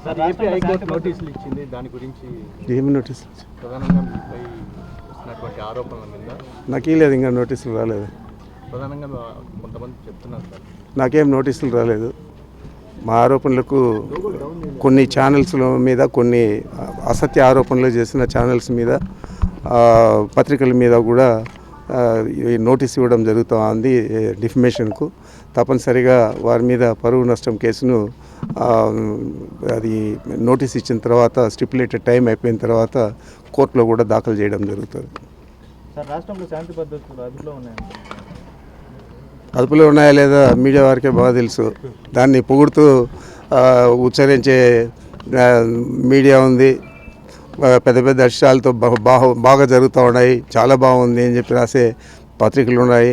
Sir AP high court నోటీసులు ఇచ్చింది, దాని గురించి ఏమి నోటీసులు ప్రధానంగా మీపై వస్తున్నటువంటి ఆరోపణల మీద నాకేం లేదు, ఇంకా నోటీసులు రాలేదు. ప్రధానంగా కొంతమంది చెప్తున్నారు సార్. నాకేం నోటీసులు రాలేదు. మా ఆరోపణలకు కొన్ని ఛానల్స్ మీద, కొన్ని అసత్య ఆరోపణలు చేసిన ఛానల్స్ మీద, పత్రికల మీద కూడా నోటీస్ ఇవ్వడం జరుగుతుంది. డిఫమేషన్కు తప్పనిసరిగా వారి మీద పరువు నష్టం కేసును అది నోటీస్ ఇచ్చిన తర్వాత స్టిపులేటెడ్ టైం అయిపోయిన తర్వాత కోర్టులో కూడా దాఖలు చేయడం జరుగుతుంది. సార్ రాష్ట్రంలో శాంతి భద్రతలు అదుపులో ఉన్నాయా లేదా మీడియా వారికే బాగా తెలుసు. దాన్ని పొగుడుతూ ఉచ్చరించే మీడియా ఉంది. పెద్ద పెద్ద అక్షరాలతో బాగా జరుగుతూ ఉన్నాయి, చాలా బాగుంది అని చెప్పి రాసే పత్రికలు ఉన్నాయి.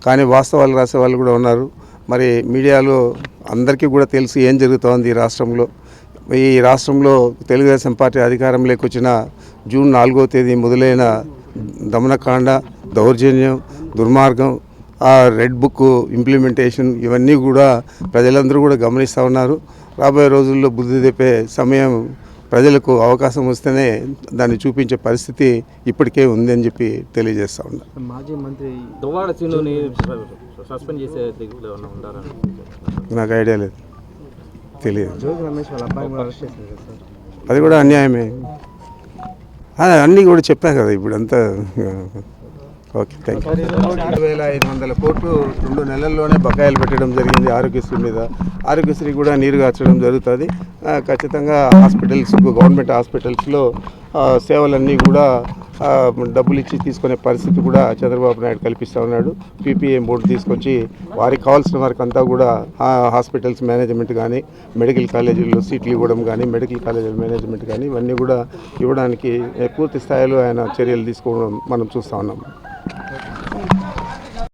కానీ వాస్తవాలు రాసే వాళ్ళు కూడా ఉన్నారు. మరి మీడియాలో అందరికీ కూడా తెలుసు ఏం జరుగుతోంది ఈ రాష్ట్రంలో. ఈ రాష్ట్రంలో తెలుగుదేశం పార్టీ అధికారంలోకి వచ్చిన జూన్ 4వ తేదీ మొదలైన దమనకాండ, దౌర్జన్యం, దుర్మార్గం, ఆ రెడ్ బుక్ ఇంప్లిమెంటేషన్ ఇవన్నీ కూడా ప్రజలందరూ కూడా గమనిస్తూ ఉన్నారు. రాబోయే రోజుల్లో బుద్ధి తెప్పే సమయం ప్రజలకు అవకాశం వస్తేనే దాన్ని చూపించే పరిస్థితి ఇప్పటికే ఉందని చెప్పి తెలియజేస్తూ ఉన్నా. మాజీ మంత్రి దువ్వాడ సీనుని సస్పెండ్ చేసే నాకు ఐడియా లేదు, తెలియదు. జోగి రమేష్ వాళ్ళ అబ్బాయి కూడా అరెస్ట్ చేశారు సార్. అది కూడా అన్యాయమే. అన్నీ కూడా చెప్పాను కదా ఇప్పుడంతా. Okay, thank you. 2,500 కోట్లు 2 నెలల్లోనే బకాయిలు పెట్టడం జరిగింది ఆరోగ్యశ్రీ మీద. ఆరోగ్యశ్రీ కూడా నీరు గార్చడం జరుగుతుంది. ఖచ్చితంగా హాస్పిటల్స్, గవర్నమెంట్ హాస్పిటల్స్లో సేవలన్నీ కూడా డబ్బులు ఇచ్చి తీసుకునే పరిస్థితి కూడా చంద్రబాబు నాయుడు కల్పిస్తూ ఉన్నాడు. పీపీఏ బోర్డు తీసుకొచ్చి వారికి కావాల్సిన వారికి అంతా కూడా హాస్పిటల్స్ మేనేజ్మెంట్ కానీ, మెడికల్ కాలేజీల్లో సీట్లు ఇవ్వడం కానీ, మెడికల్ కాలేజీల మేనేజ్మెంట్ కానీ ఇవన్నీ కూడా ఇవ్వడానికి పూర్తి స్థాయిలో ఆయన చర్యలు తీసుకోవడం మనం చూస్తూ ఉన్నాం.